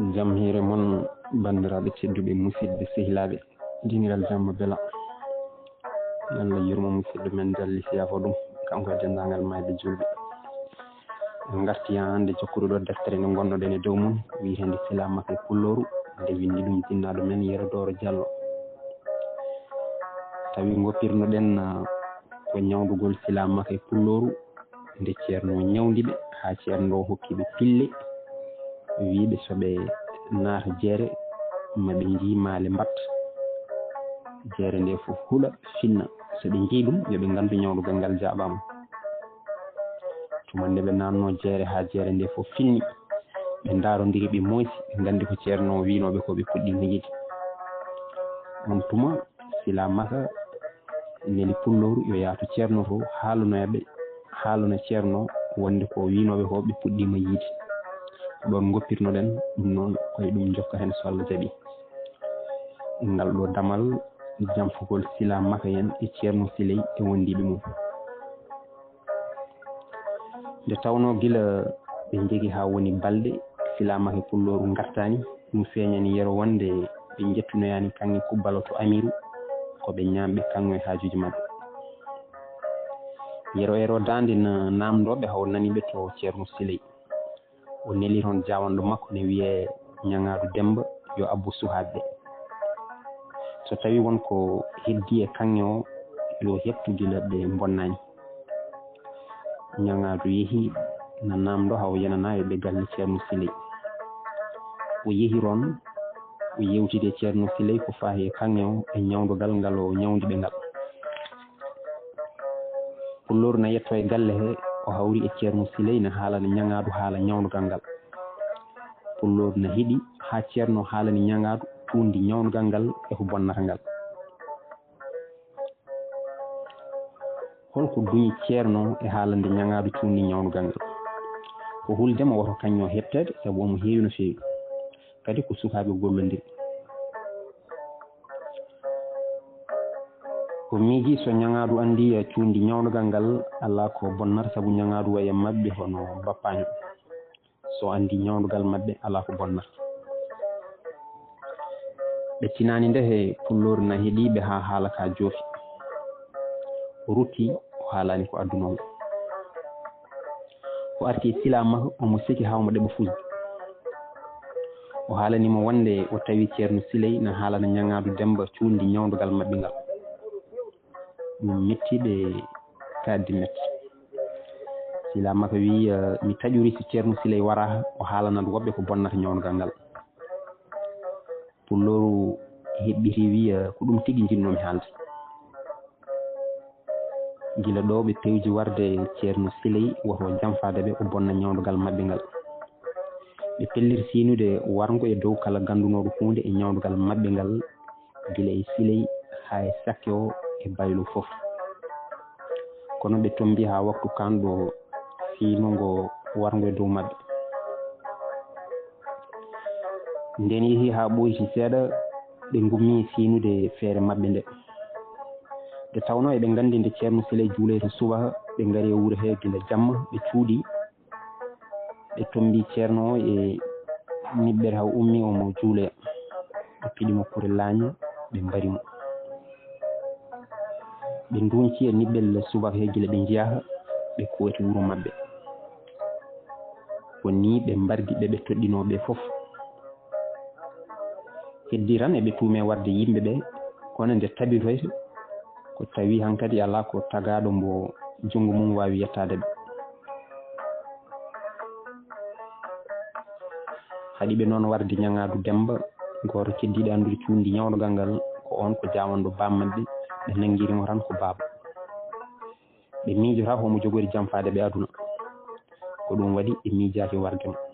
jam hiire mon bandiraɓe tedduɓe musidɓe sehilaɓe diniral jamma bela Allah yurmo musidɗo men dalli siyafo ɗum kanko e dendagal mayɓe julɓe en garti hande jokkude ɗo deftere nde gonnoɗen e dow mum wiyetende silamaka e pulloru nde windi ɗum jinnaɗo men Yero Doro Diallo tawi goppirnoɗen ko ñawdugol silamaka e pulloru nde ceerno ñawdiɓe ha ceerno o hokkiɓe pille wiiɓe soɓe naata jeere maɓe jii maale mbatta jeere nde fof huuɗa finna soɓe jii ɗum yoɓe gandu ñawdugal ngal jaɓama tuma nde ɓe nanno jeere ha jeere nde fof finni ɓe daarodiri ɓe moysi ɓe gandi ko ceerno o winoɓe ko ɓe puɗɗino yiide on tuma silamaka neli pulloru yo yaatu ceerno to haalana ceerno wonde ko winoɓe ko ɓe puɗɗima yiide ɗon goppirnoɗen ɗum noon koye ɗum jokka hen so Allah jaaɓi ngal ɗo damal jamfugol silamaka en e ceerno Siley e wondiɓe mum nde tawno gila ɓe jeegui ha woni balɗe silamaka e pulloru gartani ɗum feeñani yero wonde ɓe jettunoyani kanŋe kubbalo to Amirou koɓe ñamɓe kanŋe e hajuji mabɓe yero dande no namdoɓe haw naniɓe to ceerno Siley o neli toon jawanɗo makko ne wiye Ñagadu Demba yo abbu suhaɓeɓe so tawi wonko heddi e kanŋe o yo hettu gila ɓe bonnani Ñagadu yeehi no namdo haw yanana eɓe galle ceerno Siley o yeehi toon o yewtide e ceerno Siley ko fahi e kanŋe o e ñawdugal ngal o ñawdiɓe ngal pulloru no yetto e galle he o hawri e ceerno Siley ne haalana Ñagadu haala ñawdugal ngal pulloru no hiiɗi ha ceerno haalani Ñagadu tundi ñawdugal ngal eko bonnata ngal holko duñi ceerno e haalande Ñagadu tundi ñawdugal ngal ko huldema woto kañum heɓtede saabu omo heewi no feewi kadi ko sukaɓe gollodiri ko miiji so Ñagadu andi cuundi ñawdugal ngal ala ko bonnata saabu Ñagadu waye mabɓe hono bappaño so andi ñawdugal mabɓe ala ko bonnata ɓe tinani nde he pulloru na heeɗiɓe ha haala ka joofi o rutti o haalani ko addunomo o arti silamaka omo siki hawmo ɗeɓa fusde o haalanimo wonde o tawi ceerno Siley ne haalana Ñagadu Demba cuundi ñawdugal mabɓe ngal ɗum mettiɓe kaddi mette silamaka wi mi taƴori so ceerno Siley wara o haalanat woɓɓe ko bonnata ñawdugal ngal pulloru heɓɓiti wi ko ɗum tigui jinnomi haalde gila ɗo ɓe pewji warde ceerno Siley woto jamfadeɓe o bonna ñawdugal mabɓe ngal ɓe pellir sinude wargo e dow kala gandunoɗo hunde e ñawdugal mabɓe ngal gila e Siley ha e sakke o e baylo foof kono ɓe tombi ha waktu kanɗo finugo wargo e dow mabɓe nden yeehi ha ɓoyti seeɗa ɓe gummi sinude feere mabɓe nde nde tawno eɓe gandi nde ceerno Siley juulay to subaka ɓe gaari e wuuro he gila jamma ɓe cuuɗi ɓe tombi ceerno o e niɓɓere haw ummi omo juuloya ɓe piɗimo kure laaña ɓe mbarimo ɓe dunci e niɓɓel subaka he gila ɓe jeyaka ɓe kooti wuuro mabɓe ko ni ɓe mbardiɓe ɓe toɗɗinoɓe foof heddi tan eɓe tuume warde yimɓe ɓe kono nde tabitoyta ko tawi hankkadi ala ko tagaɗo mbo junggo mum wawi yettadeɓe haɗiɓe noon warde Ñagadu Demba goto keddiɗo andude cuundi ñawdugal ngal ko on ko jawanɗo bammaɓe ɓe nanguirimo tan ko baaba ɓe miijota homo jogori jamfade ɓe aduna ko ɗum waɗi ɓe miijaki wardemo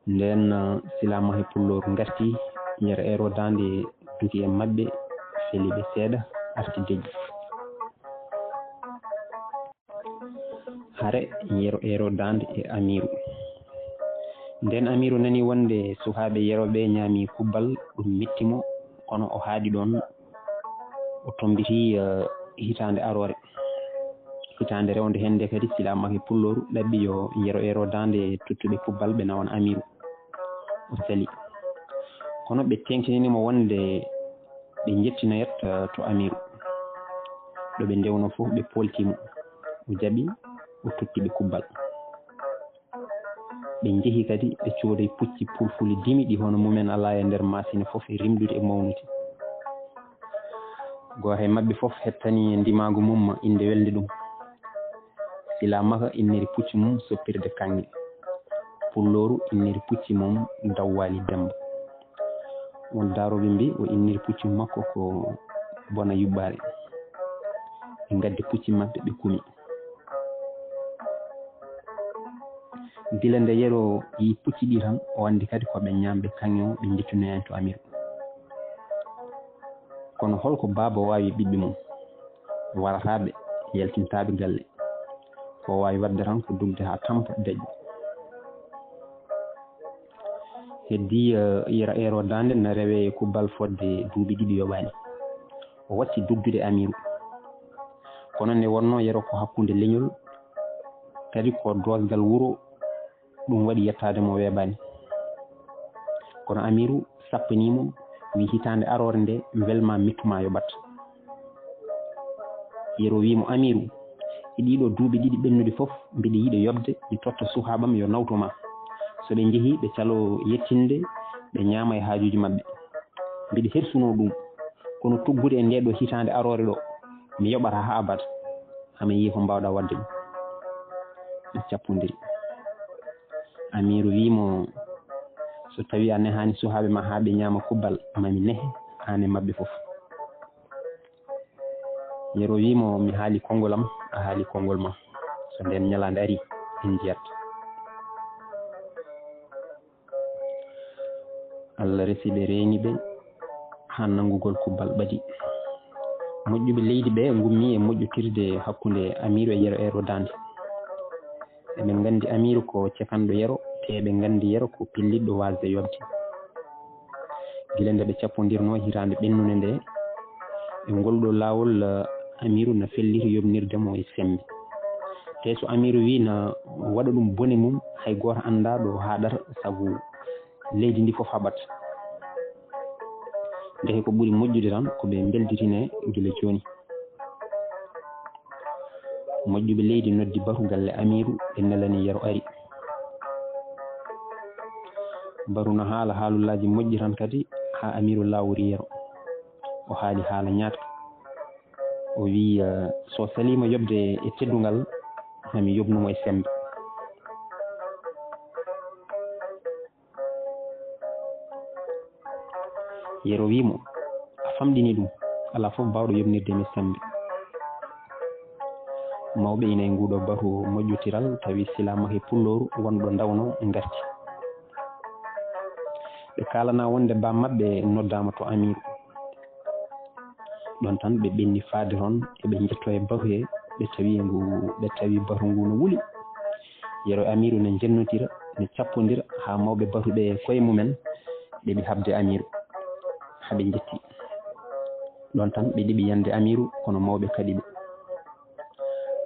nden silamaka e pulloru garti Yero dande duti e mabɓe feliɓe seeɗa arti deƴƴi haare Yero dande e Amirou nden Amirou nani wonde sukaɓe yeroɓe ñaami kubbal ɗum mettimo kono o haaɗi ɗon o tombiti hitande arore hitande rewde hende kadi silamaka pulloru ɗaɓɓi yo yero ero dande tuttuɓe kubbal ɓe nawan amiru o sali kono ɓe tengtinimo wonde ɓe jettinoyat to amiru ɗo ɓe ndewno fof ɓe poltimo o jaaɓi o tottiɓe kubbal ɓe jeehi kadi ɓe coodoy pucci pulfuli dimi ɗi hono mumen ala e nder masine fof e rimdude e mawnude goto e mabɓe fof hettani ndimagu mum inde welde ɗum silamaka inniri pucci mum soppirde kanŋe pulloru inniri pucci mum dawwali demba won daroɓe mbi o inniri pucci makko ko bona yuɓɓare ɓe gaddi pucci maɓɓe ɓe kumi gila nde yero yi pucci ɗi tan o andi kadi koɓe ñamɓe kanŋe o ɓe jettinoyen to amiru kono holko baaba wawi ɓiɓɓe mum warataɓe yaltintaɓe galle ko wawi wadde tan ko dugde ha tampa deƴƴo heddi ira ero dande ne rewe kubbal fodde duuɓi ɗiɗi yoɓani o watti dugdude amiru kono ne wonno yero ko hakkude leñol kadi ko dosgal wuuro ɗum waɗi yettade mo weeɓani kono amiru sappanimo wi hitande arore nde welma mittuma yoɓat yero wimo amiru e ɗiɗo duuɓi ɗiɗi ɓennude fof mbiɗa yiiɗa yobde mi totta sukaɓam yo nawtoma so ɓe jeehi ɓe calo yettinde ɓe ñaama e haajuji maɓɓe mbiɗa hersuno ɗum kono tuggude e nde ɗo hitande arore ɗo mi yoɓata ha abada hama yii ko mbawɗa wadde ɗum ɓe cappodiri amiru wimo so tawi a nehani sukaɓe ma ha ɓe ñaama kubbal mami nehe an e mabɓe fof yero wimo mi haali konngol am a haali konngol ma so nden ñalande ari en jiyat Allah resi ɓe reeniɓe ha nangugol kubbal ɓadi moƴƴuɓe leydi ɓe gummi e moƴƴutirde hakkude amiru e yero ero dande eɓen gandi amiru ko cekanɗo yero te eɓe gandi yero ko pelliɗɗo wasde yobde gila nde ɓe cappodirno hitande ɓennude nde e ngolɗo lawol amiru no felliti yobnirdemo e sembe te so amiru wi na waɗa ɗum bone mum hay goto anda ɗo haɗata saabu leydi ndi fof haɓat ndehe ko ɓuuri moƴƴude tan koɓe belditine gila joni moƴƴuɓe leydi noddi batu galle amiru ɓe nelani yero ari baru no haala haalullaji moƴƴi tan kadi ha amiru lawori yero o haali haala ñatka o wi so salima yobde e teddugal hami yobnumo e sembe yero wimo a famɗini ɗum ala fof mbawɗo yobnirdemi sembe mawɓe ina e nguɗo batu moƴƴutiral tawi silamaka e pulloru wonɗo dawno garti ɓe kalana wonde bam mabɓe noddama to amiru ɗon tan ɓe ɓenni faade toon eɓe jetto e batu he ɓe tawi batu ngu no wuuli yero amiru ne jennotira ne cappodira ha mawɓe batu ɓe koye mumen ɓeɓe habde amiru haɓe jetti ɗon tan ɓe ɗiɓi yande amiru kono mawɓe kadi ɓe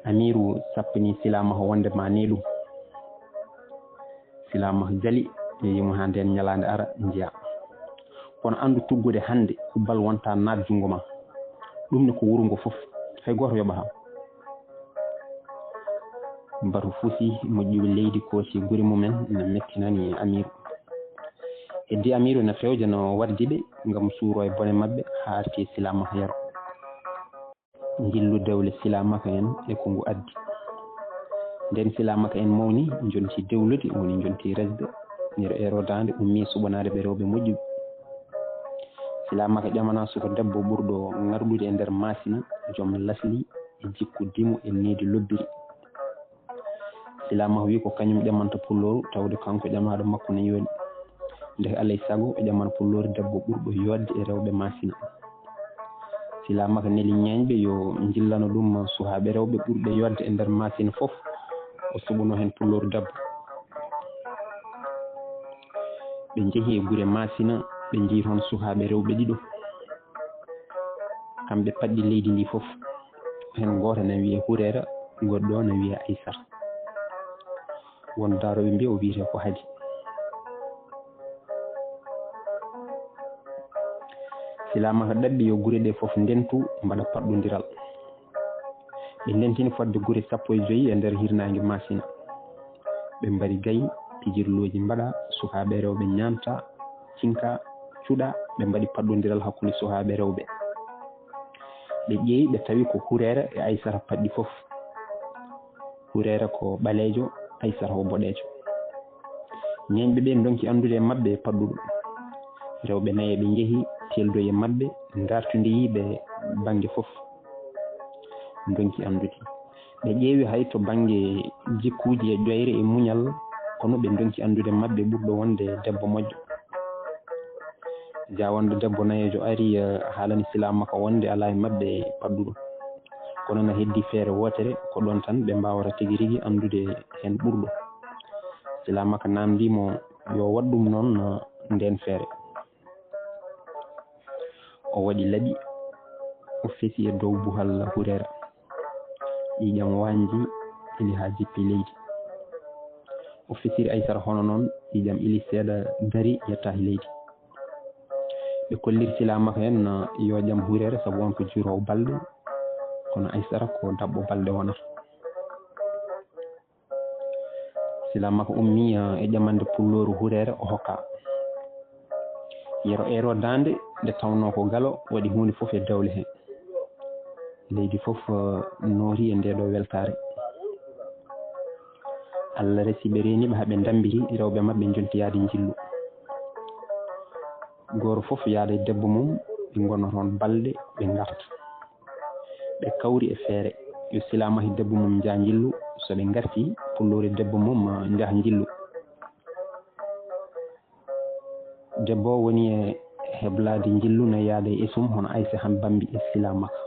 amiru sappini silamaka wonde ma ni ɗum silamaka jaali yimo ha nden ñalande ara jiya kono andu tuggude hande kubbal wonta naat jungo ma ɗum ne ko wuuro ngo fof hay goto yoɓata batu fuusi moƴƴuɓe leydi koosi guuri mumen ne mettinani amiru heddi amiru ne fewja no waddiɓe gam suuro e bone mabɓe ha arti silamaka yero jillu dewle silamaka en e ko ngu addi nden silamaka en mawni jonti dewlude woni jonti resde yero ero dande ummi suɓanade ɓe rewɓe moƴƴuɓe silamaka ƴamana suko debbo ɓurɗo ngarɗude e nder masina joom lasli e jikku dimo e needi lobbiri silamaka wi ko kañum ƴamanta pulloru tawde kanko ƴamaɗo makko ne yooni nde alay saago o ƴaman pulloru debbo ɓurɗo yodde e rewɓe masina silamaka neli ñeñɓe yo jillano ɗum sukaɓe rewɓe ɓurɓe yodde e nder masina fof o suɓuno hen pulloru debbo ɓe jeehi e guure masina ɓe jii toon sukaɓe rewɓe ɗiɗo kamɓe paɗɗi leydi ndi fof hen goto ne wiye Hurera goɗɗo no wiya Aysar won daroɓe mbiya o wiyete ko Hadi. Silamaka ɗaɓɓi yo gure ɗe fof ndentu mbaɗa paɗɗodiral. ɓe ndentini fodde gure 15 e nder hirnangue Masina. ɓe mbari gayi pijirloji mbaɗa, sukaɓe rewɓe ñanta cinka cuuɗa, ɓe mbaɗi paɗɗodiral hakkude sukaɓe rewɓe. ɓe ƴeewi ɓe tawi ko Hurera e Aysara paɗɗi fof. Hurera ko ɓalejo, Aysara ko boɗejo. ñeñɓe ɓe donki andude e mabɓe paɗɗuɗo. rewɓe nayi ɓe jeehi teldo e mabɓe dartodeyiɓe banggue fof donki andude. ɓe ƴeewi hay to banggue jikkuji e ƴoyre e muñal kono ɓe donki andude mabɓe ɓurɗo wonde debbo moƴƴo. ja wonde debbo nayejo ari haalani Silamaka wonde ala e mabɓe paɗɗuɗo, kono no heddi feere wotere ko ɗon tan ɓe mbawata tigui rigui andude hen ɓurɗo. Silamaka namdimo yo waɗ ɗum noon nden feere. o waɗi laaɓi, o fesi e dow buhal Hurera. ƴiƴam wanji ili ha jippi leydi. o fesiri Aysara hono noon ƴiƴam ili seeɗa dari yetta e leydi. ɓe kolliri Silamaka en yo ƴam Hurera saabu wonko jurowo balɗe, kono Aysara ko dabɓo balɗe wonata. Silamaka ummi e ƴamande pulloru Hurera o hokka. yero ero dande nde tawno ko galo waɗi hunde fof e dawle hen. leydi fof noori e ndeɗo weltare. Allah resi ɓe reniɓe haaɓe dambiri rewɓe mabɓe jonti yaade jillu. goto fof yaada e debbo mum, ɓe gona toon balɗe ɓe garta. ɓe kawri e feere yo Silamaka e debbo mum jaa jillu, so ɓe garti pullore debbo mum jaaha jillu. debbo woni e heblade jillu no yaada e esum hono Aysa han bambi e Silamaka.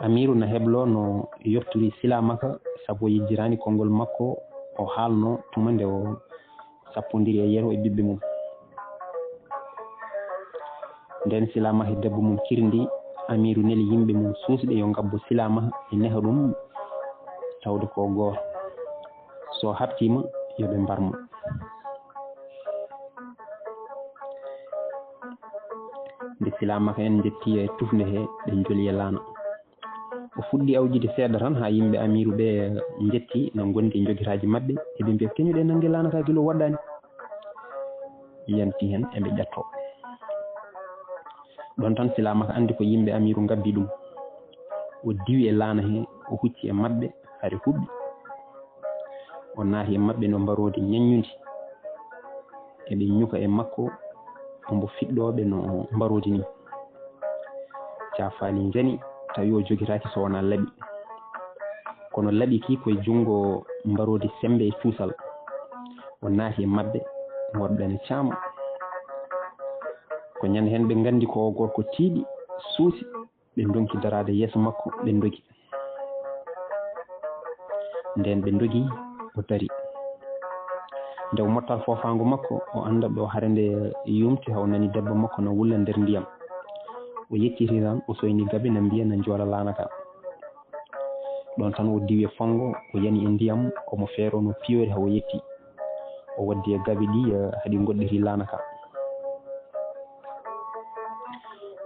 Amiru no heblo no yoftori Silamaka saabu o yejjirani konngol makko o haalno tuma nde o sappodiri e yeero e ɓiɓɓe mum. nden Silamaka e debbo mum kirdi, Amiru neli yimɓe mum suusɓe yo ngabbo Silamaka e neha ɗum tawde ko goto. so habtima yoɓe mbarmo. nde Silamaka en jetti e tufde he ɓe jooli e laana. o fuɗɗi awjide seeɗa tan ha yimɓe Amiru ɓe jetti no gondi e jogiraji mabɓe, eɓe mbiya keñuɗe nangge laana ka guila waɗɗani. yanti hen eɓe ƴatto. ɗon tan Silamaka andi ko yimɓe Amiru gabbi ɗum. o diwi e laana he, o hucci e mabɓe haare huɓɓi. o naati e mabɓe no mbarodi ñaññudi. eɓe ñuka e makko ombo fiɗɗoɓe no mbarodi ni. cafali jani tawi o jogiraki so wona laaɓi, kono laaɓi ki koye junngo mbarodi sembe e cuusal. o naati e mabɓe woɗɓe ne caama. ko ñande hen ɓe gandi ko gorko tiiɗi suusi, ɓe donki darade yeeso makko ɓe dogi. nden ɓe dogi o dari. nde o mottal fofango makko, o anda ɗo hare nde yumti haw nani debbo makko no wulla nder ndiyam. o yecciti tan o soyni gabe no mbiya no joola laana ka. ɗon tan o diwi e fango, o yani e ndiyam, omo feerono piyori hawo yetti. o waddi e gabe ɗi haɗi goɗɗiri laana ka.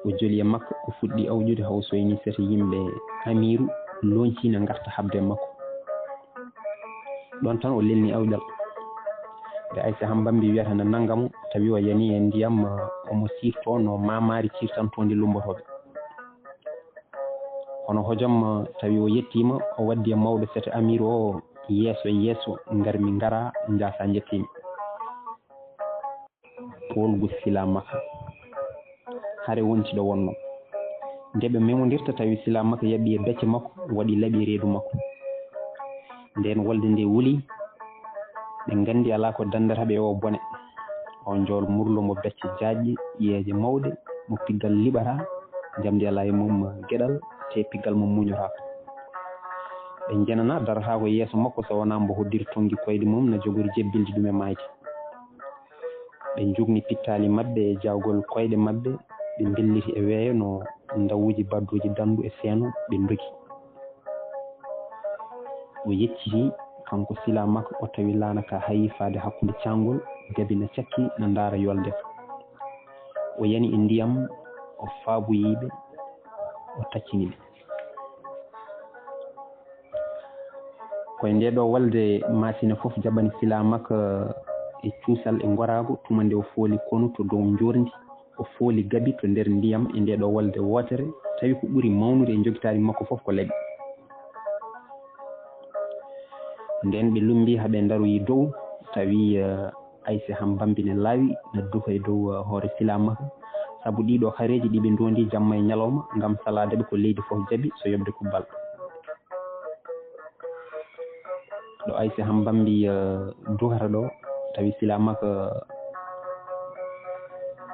o jooli e makko, o fuɗɗi awƴude hawo soyni sete yimɓe Amiru loncino garta habde makko. ɗon tan o lelni awƴal. nde Aysa han bambi wiyata no nanggamo, tawi o yani e ndiyam omo sirto no mamari cirtantondi lumbotoɓe. hono hojom tawi o yettima, o waddi e mawɗo sete Amiru o yeeso e yeeso garmi gara jasa jettimi. polgu Silamaka hare wonti ɗo wonno. nde ɓe memodirta tawi Silamaka yaɓi e becce makko, waɗi laaɓi reedu makko. nden wolde nde wuli, ɓe gandi ala ko dandataɓe e o bone. on jool murlo mo becce jaajƴe, ƴiyeje mawɗe, mo piggal liɓata, jamdi ala e mum gueɗal, te piggal mum muñotako. ɓe jenana darata ko yeeso makko so wona mbo hoddiri tonggui koyɗe mum no jogori jebbilde ɗum e mayde. ɓe jugni pittali mabɓe e jawgol koyɗe mabɓe, ɓe belliti e weeyo no ndawuji badduji dandu e seeno ɓe dogi o yecciti kanko sila makko o tawi laana ka hayi faade hakkunde cangol gabi na cakki na ndaara yolde o yani e ndiyam o faaboyiɓe o tacciniɓe koye nde ɗo walde masina fof jaɓani sila makko e cuusal e gorago tuma nde o fooli kono to dow jorndi o fooli gabi to nder ndiyam e nde ɗo walde wootere tawi ko ɓuri mawnude e jogitari makko fof ko leɓi nden ɓe lumbi haɓe daroyi dow tawi ayse ham bambine laawi ne duha e dow hoore sila makko saabu ɗiɗo hareji ɗiɓe dondi jamma e ñalawma gam saladeɓe ko leydi fof jaaɓi so yobde kubbal ɗo ayse ham bambi duhata ɗo tawi sila makko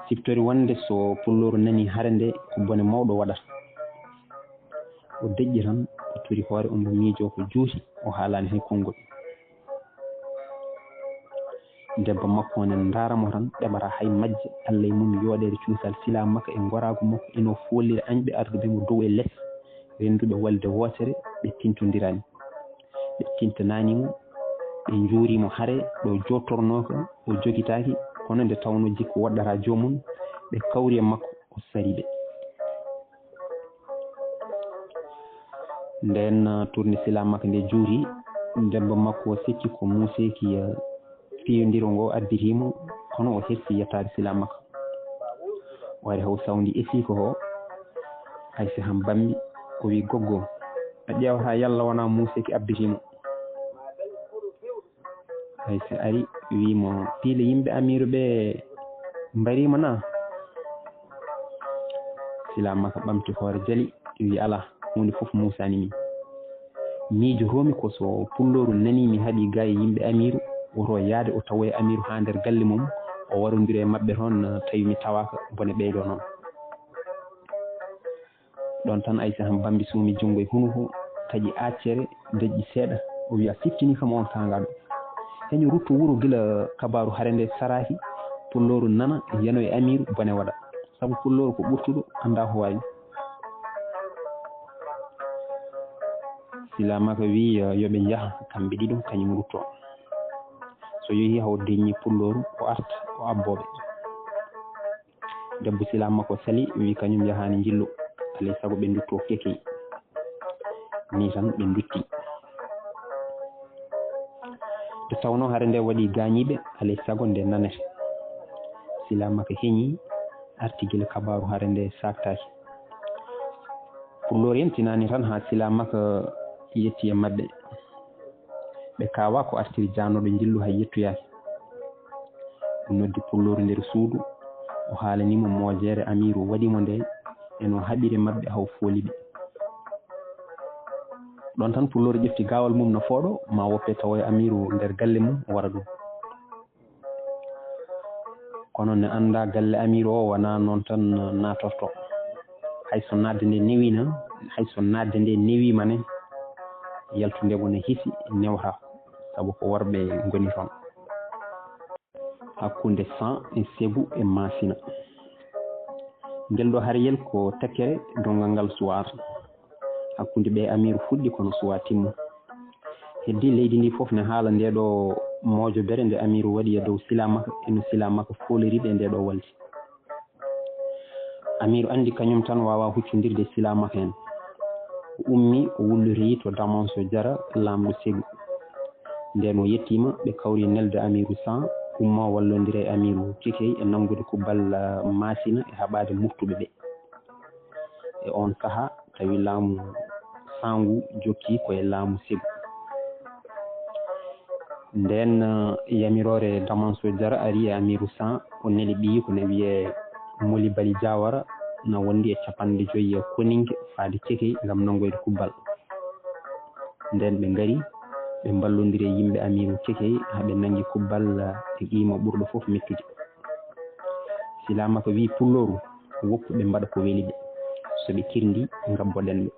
siftori wonde so pulloru nani hare nde ko bone mawɗo waɗata o deƴƴi tan o tori hoore ombo miijo ko juuti o haalani hay konngol debbo makko one ndaaramo tan ɗeɓata hay majje Allah e mum yooɗede cuusal sila makko e gorago makko eno follire añɓe arduɓe mo dow e less renduɓe walde wootere ɓe tintodirani ɓe tintananimo ɓe juurimo haare ɗo jottornoko o jogitaki kono nde tawno jikku woɗɗata jomum ɓe kawri e makko o sariɓe nden tourne sila makko nde juuri debbo makko o sekki ko museki fiyodiro ngo additimo kono o hersi yettade sila makko o wari haw sawdi esiko ho haysi ham bammi o wi goggo a ƴeewa ha yalla wona museki abbitimo haysi ari wimo piile yimɓe amiru ɓe mbarima na sila makko ɓamti hoore jaali wi ala hunde foof musani min miijo homi ko so pulloru nani mi haaɗi ga e yimɓe amiru woto yaade o tawoye amiru ha nder galle mum o warodiri e mabɓe toon tawi mi tawaka bone ɓeydo noon ɗon tan aysa ham bambi suumi junngo e hunuko taƴi accere deƴƴi seeɗa o wi a siftini kam on tangaɗo heño rutto wuuro gila kabaru hare nde saraki pulloru nana yano e amiru bone waɗa saabu pulloru ko ɓurtuɗo anda ko wawi sila makko wi yoɓe jaaha kamɓe ɗiɗo kañum rutto so yeehi haw deññi pulloru o arta o abboɓe debbo sila makko sali wi kañum yahani jillu alay saago ɓe dutto kekey ni tan ɓe dutti to tawno hare nde waɗi gañiɓe alay saago nde nanete sila makko heeñi arti guila kabaru hare nde saktaki pulloru en tinani tan ha sila makko yetti e mabɓe ɓe kawa ko artiri janoɗo jillu hay yettoyaki noddi pulloru nder suudu o haalanimo mojere amiru waɗimo nde eno haɓire mabɓe haw fooliɓe ɗon tan pulloru ƴefti gawal mum no fooɗo ma woppe tawa e amiru nder galle mum wara ɗum kono ne anda galle amiru o wona noon tan natorto hayso nadde nde newina hayso nadde nde newima ne yaltudemo ne hiisi newata saabu ko worɓe goni toon hakkunde San e Ségu e Masina ngel ɗo harayel ko tekkere dongal ngal suwata hakkunde ɓe amiru fuɗɗi kono suwa timmu heddi leydi ndi foof ne haala nde ɗo moojobere nde amiru waɗi e dow sila makko eno sila makko foliriɓe e nde ɗo waldi amiru andi kañum tan wawa huccodirde sila makko hen o ummi o wulliri to Damanso Diarra lamɗo Ségu nden o yettima ɓe kawri nelde amiru San umma wallodira e amiru Cikey e nangude kubbal Masina e haɓade moftuɓe ɓe e on saaha tawi laamu Sangu jokki koye laamu Ségu nden yamirore Damanso Diarra ari e amiru San o neli ɓiyi ko ne wiye Moli Bali Diawara na wondi e 50 koninke faade Cikey gam nangoyde kubbal nden ɓe ngari ɓe ballodiri e yimɓe amiru Cikey haɓe nangi kubbal e qima ɓurɗo foof mettude sila makko wi pulloru woppu ɓe mbaɗa ko weli ɓe soɓe kirdi gabboɗen ɓe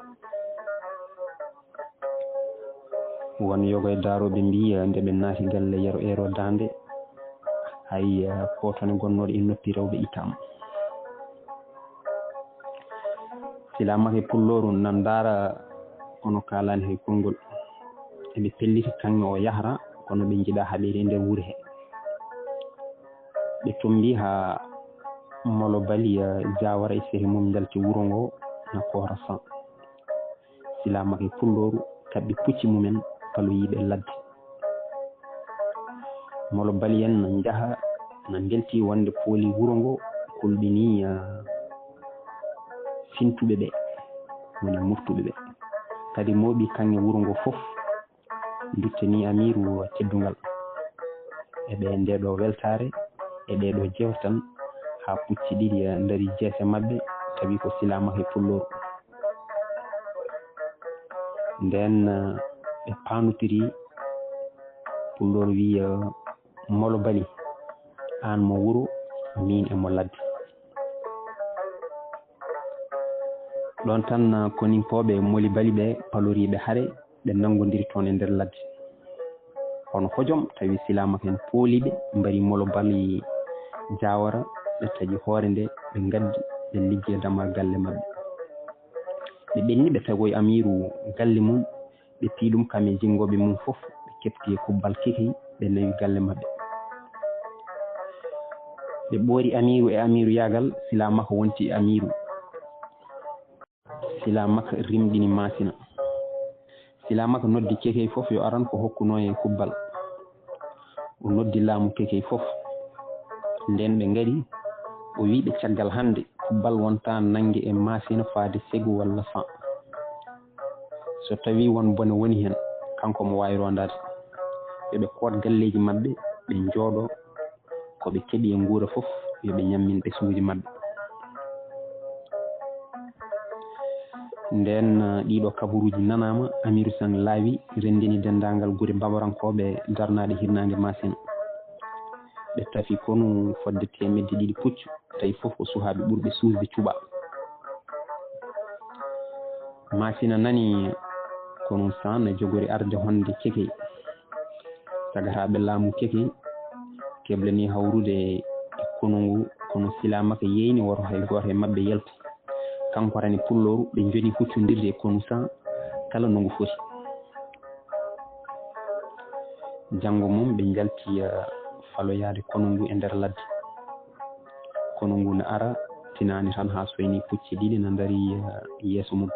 won yogo e daroɓe mbi nde ɓe naati galle yero ero dande hay potone gonnoɗo e noppi rewɓe ittama silamaka e pulloru nan ndaara ono kalani hay konngol eɓe pelliti kanŋe o yahra kono ɓe jiiɗa haɓere e nder wuuro he ɓe tombi ha molo bali Diawara e sehi mum jalti wuro ngo na Kora San silamaka e pulloru kabɓe pucci mumen paloyiɓe ladde molo bali en na jaaha na belti wonde pooli wuro ngo kulɓini fintuɓe ɓe woni moftuɓe ɓe kadi mooɓi kanŋe wuro ngo fof duttani amiru teddungal eɓe ndeɗo weltare e ɗeɗo jewte tan ha pucci ɗiɗi dari jeese mabɓe tawi ko silamaka e pulloru nden ɓe panutiri pulloru wi molo bali an mo wuro min emo ladde ɗon tan koninkoɓe moli bali ɓe paloriɓe haare ɓe nangodiri toon e nder ladde hono hojom tawi silamaka en pooliɓe mbari molo bali Diawara ɓe taƴi hoore nde ɓe gaddi ɓe liggi e damal galle mabɓe ɓe ɓenni ɓe tagoye amiru galle mum ɓe piiɗum kamɓe jingoɓe mum fof ɓe kefti e kubbal keki ɓe nawi galle mabɓe ɓe ɓoori amiru e amiru yagal silamaka wonti e amiru silamaka rimɗini masina silamaka noddi kekey fof yo aran ko hokkuno e kubbal o noddi laamu kekey fof nden ɓe ngari o wiɓe caggal hande kubbal wonta nangue e masina faade segu walla 100 so tawi won bone woni hen kanko mo wawi rondade yoɓe koot galleji mabɓe ɓe jooɗo koɓe keeɓi e guura fof yoɓe ñammin ɓesguji mabɓe nden ɗiɗo kabaruji nanama Amiru San laawi rendini dendagal guure babarankoɓe darnade hirnade masina ɓe tafi konu fodde 200 puccu tawi fof ko suhaɓe ɓurɓe suusde cuuɓa masina nani kono San ne jogori arde honde kekey sagataɓe laamu kekey keblani hawrude e konongu kono silamaka yeyni woto hay goto e mabɓe yaltu kanko rani pulloru ɓe joni huccodirde e kono San kala no ngu foti janggo mum ɓe jalti faloyade konongu e nder ladde konongu ne ara tinani tan ha soyni pucci ɗiɗi ne daari yeeso mum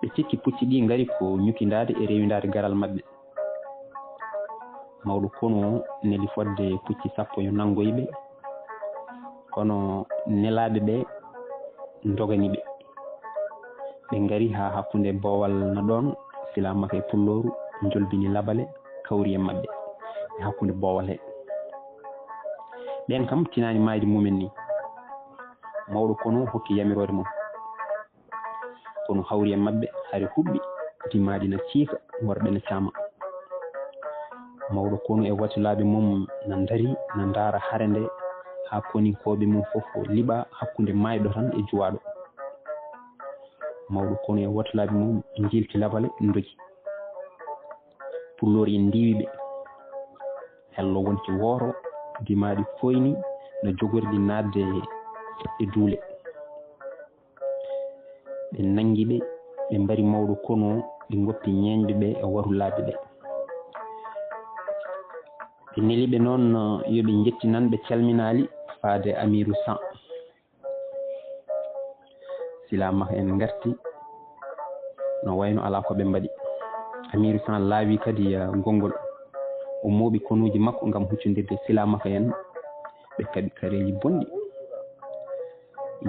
ɓe cikki pucci ɗi gaari ko ñukidade e rewidade garal mabɓe mawɗo kono neli fodde pucci 10 yo nangoyɓe kono nelaɓe ɓe dogani ɓe ɓe gaari ha hakkude boowal na ɗon silamaka e pulloru jolbini labale kawri e mabɓe e hakkude boowal he ɓen kam tinani mayde mumen ni mawɗo kono hokki yamirore mum kono hawri e mabɓe haare huɓɓi dimaɗi na ciika worɓe ne caama mawɗo kono e watulaɓe mum na daari na ndaara haare nde ha koninkoɓe mum fof liɓa hakkude mayɗo tan e juwaɗo mawɗo kono e watulaɓe mum jilti labale dogi pulloru en ndiwiɓe hello wonti wooro dimaɗi foyni no jogorɗi nadde e duule ɓe nanguiɓe ɓe mbari mawɗo kono ɓe goppi ñeñɓe ɓe e warulaɓe ɓe ɓe neliɓe noon yoɓe jettinan ɓe calminali faade Amiru San silamaka en garti no wayno ala ko ɓe mbaɗi Amiru San laawi kadi gongol o mooɓi konuji makko gam huccodirde silamaka en ɓe kaɓi kareji bonɗi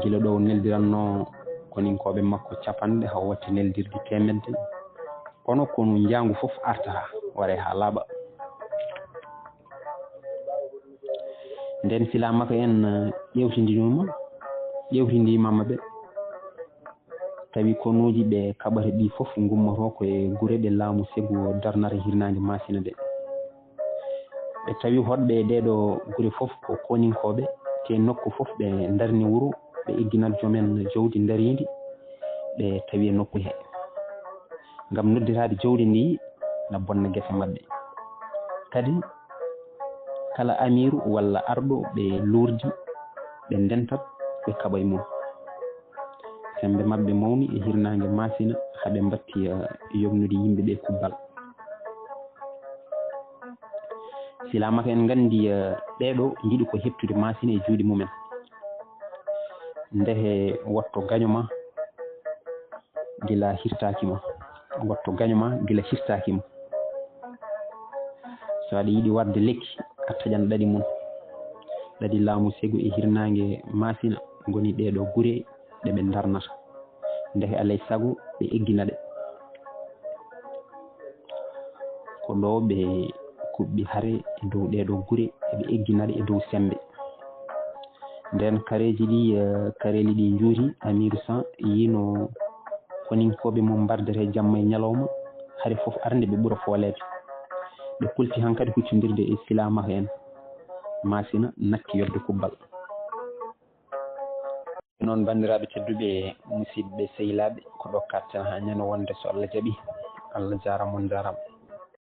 gila ɗo neldiranno koninkoɓe makko 50 haw watti neldirde 100 kono konu jangu foof arta waare ha laaɓa nden silamaka en ƴewtidimama ɓe tawi konuji ɓe kaɓata ɗi foof gummoto koye guure ɗe laamu segu darnata hirnade masina de ɓe tawi hoɗɓe ɗeɗo guure foof ko koninkoɓe te nokku foof ɓe darni wuuro ɓe igginat joomen jawdi daridi ɓe tawi e nokku he gam noddirade jawdi ndi na bonna guese mabɓe kadi kala amiru walla arɗo ɓe lurdi ɓe dentat ɓe kaɓa e mum sembe mabɓe mawni e hirnaange maasina haɓe mbatti yognude yimɓe ɓe kubbal. silamaka en nganndi ɓeeɗo njiɗi ko heɓtude maasina e juuɗe mumen ndehe watto gaño ma gila hirtaaki ma watto gaño ma gila hirtaaki ma so aɗa yiɗi wadde lekki a taƴan ɗaɗi mum ɗaɗi laamu segu e hirnaange maasina ngoni ɗeɗo gure ɗe ɓe darnata ndehe alay sago ɓe eggina ɗe ko ɗo ɓe kuɓɓi hare e dow ɗeɗo gure eɓe eggina ɗe e dow sembe nden kareji ɗi kareji ɗi juuri Amiru San yino koninkoɓe mum mbardete jamma e ñalawma hare foof arde ɓe ɓuura foolede ɓe kulti hankkadi huccodirde e silamaka en maasina nakki yodde kubbal. noon bandiraɓe tedduɓe musidɓe sehilaɓe ko ɗo katten ha ñande wonde so Allah jaaɓi Allah jarama on jarama.